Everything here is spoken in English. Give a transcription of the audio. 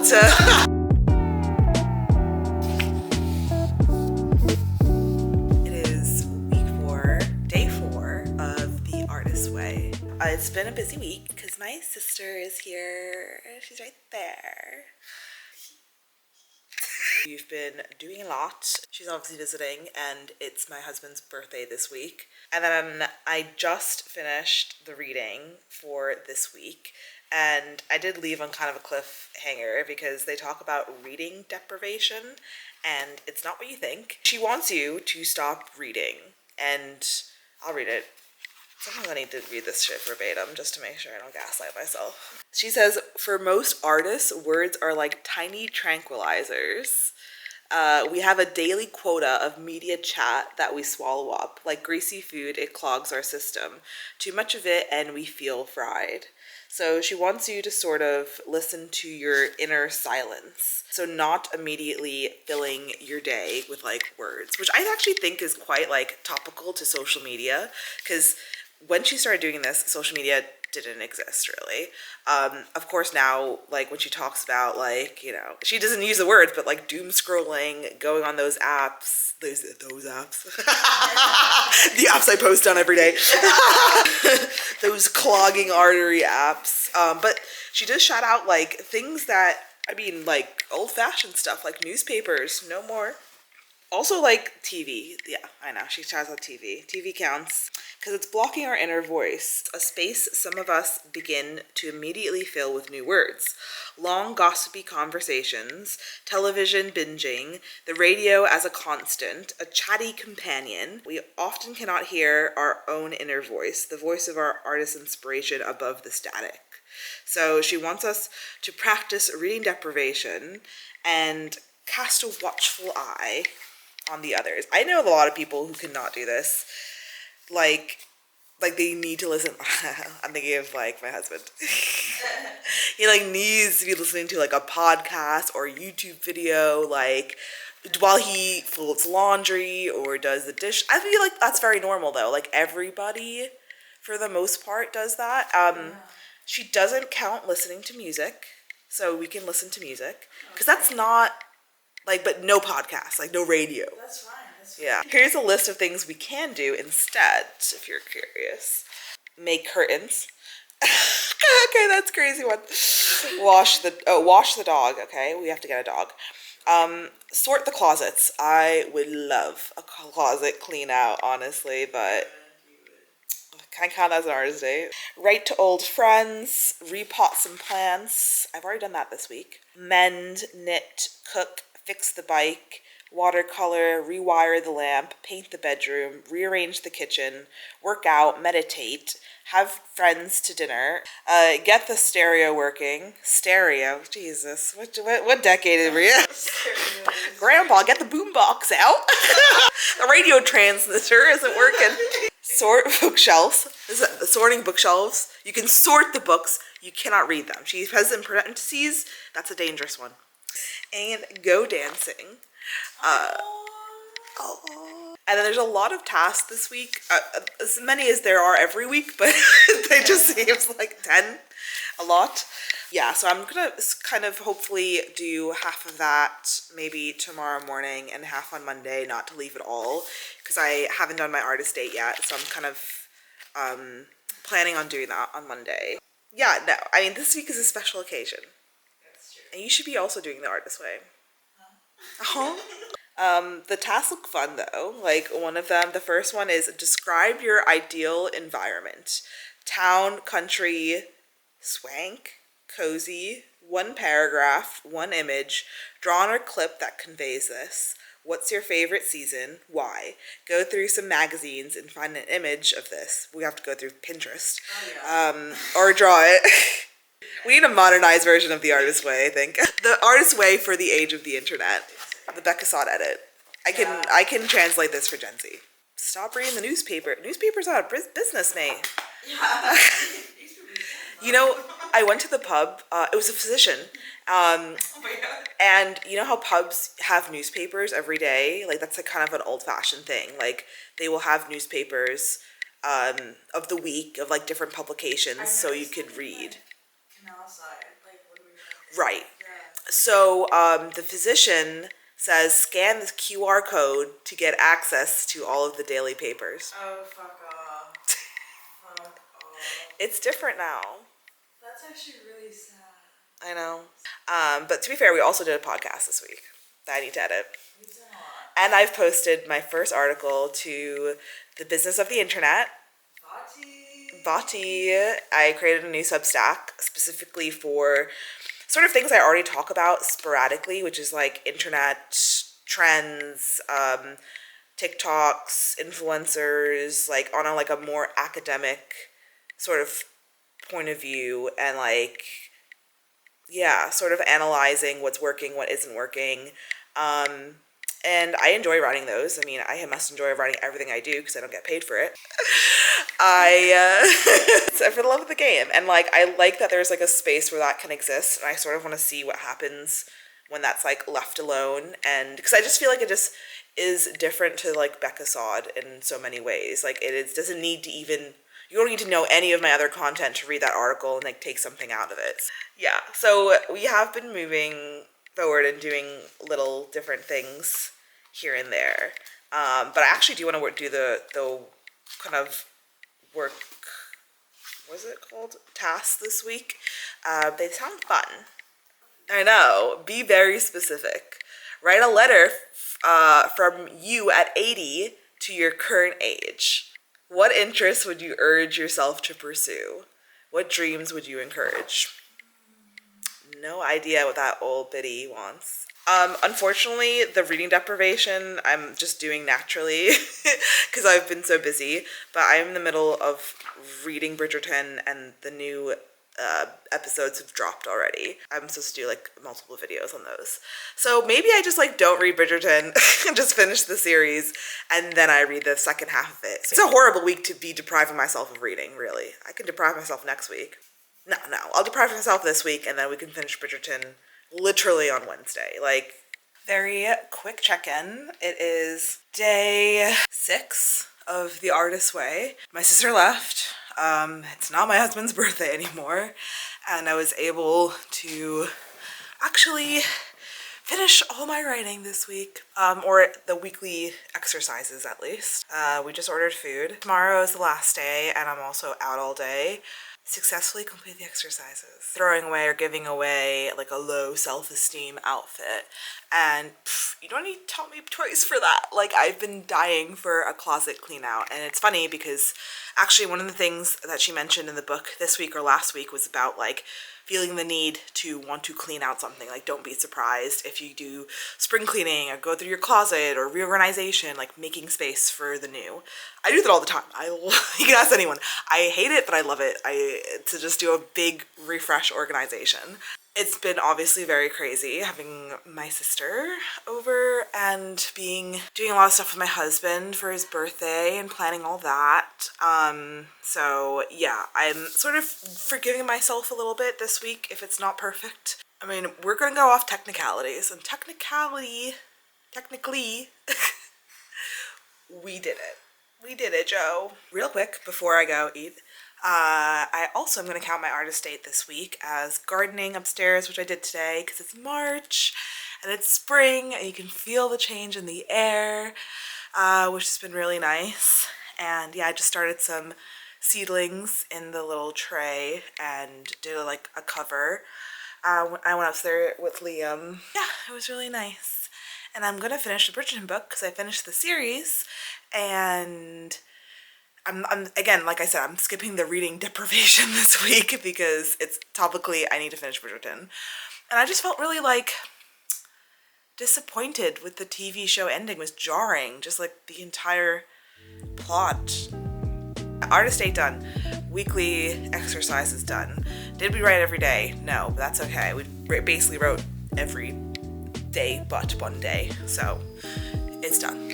It is week 4, day 4 of The Artist's Way. It's been a busy week because my sister is here. She's right there. We've been doing a lot. She's obviously visiting, and it's my husband's birthday this week. And then I just finished the reading for this week, and I did leave on kind of a cliffhanger because they talk about reading deprivation, and it's not what you think. She wants you to stop reading, and I'll read it. Sometimes I need to read this shit verbatim just to make sure I don't gaslight myself. She says, for most artists, words are like tiny tranquilizers. We have a daily quota of media chat that we swallow up. Like greasy food, it clogs our system. Too much of it and we feel fried. So she wants you to sort of listen to your inner silence. So not immediately filling your day with like words, which I actually think is quite like topical to social media, because when she started doing this, social media didn't exist really. Of course now, like when she talks about like, you know, she doesn't use the words, but like doom scrolling, going on those apps, those apps, the apps I post on every day, those clogging artery apps. But she does shout out like things that, I mean, like old fashioned stuff, like newspapers, no more. Also like TV, yeah, I know, she shouts out TV. TV counts, because it's blocking our inner voice, a space some of us begin to immediately fill with new words. Long gossipy conversations, television binging, the radio as a constant, a chatty companion. We often cannot hear our own inner voice, the voice of our artist's inspiration above the static. So she wants us to practice reading deprivation and cast a watchful eye on the others. I know a lot of people who cannot do this. Like they need to listen. I'm thinking of like my husband. He like needs to be listening to like a podcast or a YouTube video, like while he folds laundry or does the dish. I feel like that's very normal though. Like everybody, for the most part, does that. She doesn't count listening to music, so we can listen to music because that's not. Like, but no podcast, like no radio. That's fine. Yeah. Here's a list of things we can do instead, if you're curious. Make curtains. Okay, that's a crazy one. Wash the dog, okay? We have to get a dog. Sort the closets. I would love a closet clean out, honestly, but I count that as an artist day. Write to old friends, repot some plants. I've already done that this week. Mend, knit, cook, fix the bike, watercolor, rewire the lamp, paint the bedroom, rearrange the kitchen, work out, meditate, have friends to dinner, get the stereo working. Stereo, Jesus, what decade are we in? Grandpa, get the boombox out. The radio transmitter isn't working. Sort bookshelves. Sorting bookshelves. You can sort the books. You cannot read them. She has in parentheses. That's a dangerous one. And go dancing. And then there's a lot of tasks this week, as many as there are every week, but they just seems like 10, a lot. Yeah, so I'm gonna kind of hopefully do half of that maybe tomorrow morning and half on Monday, not to leave it all, because I haven't done my artist date yet, so I'm kind of planning on doing that on Monday. Yeah, no, I mean, this week is a special occasion. And you should be also doing the artist way. The tasks look fun though. Like one of them, the first one is describe your ideal environment. Town, country, swank, cozy, one paragraph, one image, drawn or clip that conveys this. What's your favorite season? Why? Go through some magazines and find an image of this. We have to go through Pinterest. Or draw it. We need a modernized version of the artist way, I think. The artist way for the age of the internet. The Becca Sod edit. I can translate this for Gen Z. Stop reading the newspaper. Newspaper's out of business, mate. Yeah. You know, I went to the pub. It was a physician. Oh my God. And you know how pubs have newspapers every day? Like that's a kind of an old-fashioned thing. Like they will have newspapers of the week of like different publications so you could read. Canal side, like what do we Right. Yeah. So the physician says scan this QR code to get access to all of the daily papers. Oh, fuck off. Fuck off. It's different now. That's actually really sad. I know. But to be fair, we also did a podcast this week that I need to edit. We've done a lot. And I've posted my first article to the Business of the Internet. Vati. I created a new Substack specifically for sort of things I already talk about sporadically, which is like internet trends, TikToks, influencers, like on a more academic sort of point of view, and like, yeah, sort of analyzing what's working, what isn't working. And I enjoy writing those. I mean, I must enjoy writing everything I do because I don't get paid for it. So for the love of the game. And like, I like that there's like a space where that can exist. And I sort of want to see what happens when that's like left alone. And because I just feel like it just is different to like Becca Sod in so many ways. Like doesn't need to even, you don't need to know any of my other content to read that article and like take something out of it. Yeah. So we have been moving forward and doing little different things here and there. But I actually do want to do the kind of work, what's it called? Tasks this week. They sound fun. I know. Be very specific. Write a letter from you at 80 to your current age. What interests would you urge yourself to pursue? What dreams would you encourage? No idea what that old biddy wants. Unfortunately, the reading deprivation I'm just doing naturally because I've been so busy, but I'm in the middle of reading Bridgerton and the new episodes have dropped already. I'm supposed to do like multiple videos on those. So maybe I just like don't read Bridgerton and just finish the series and then I read the second half of it. So it's a horrible week to be depriving myself of reading, really. I can deprive myself next week. No, I'll deprive myself this week and then we can finish Bridgerton literally on Wednesday. Like, very quick check-in. It is day 6 of The Artist's Way. My sister left. It's not my husband's birthday anymore. And I was able to actually finish all my writing this week. Or the weekly exercises at least. We just ordered food. Tomorrow is the last day and I'm also out all day. Successfully complete the exercises. Throwing away or giving away like a low self-esteem outfit. And you don't need to tell me twice for that. Like, I've been dying for a closet clean out. And it's funny because actually one of the things that she mentioned in the book this week or last week was about like feeling the need to want to clean out something. Like, don't be surprised if you do spring cleaning or go through your closet or reorganization, like making space for the new. I do that all the time. You can ask anyone. I hate it, but I love it. To just do a big refresh organization. It's been obviously very crazy having my sister over and doing a lot of stuff with my husband for his birthday and planning all that. So yeah, I'm sort of forgiving myself a little bit this week if it's not perfect. I mean, we're gonna go off technicalities, and technically, we did it. We did it, Joe. Real quick, before I go eat, I also am going to count my artist date this week as gardening upstairs, which I did today because it's March and it's spring and you can feel the change in the air, which has been really nice. And yeah, I just started some seedlings in the little tray and did like a cover. I went up there with Liam. Yeah, it was really nice. And I'm going to finish the Bridgerton book because I finished the series, and I'm again, like I said, I'm skipping the reading deprivation this week because it's topically I need to finish Bridgerton. And I just felt really like disappointed with the TV show ending. It was jarring, just like the entire plot. Artist date done. Weekly exercises done. Did we write every day? No, but that's okay. We basically wrote every day but one day, so it's done.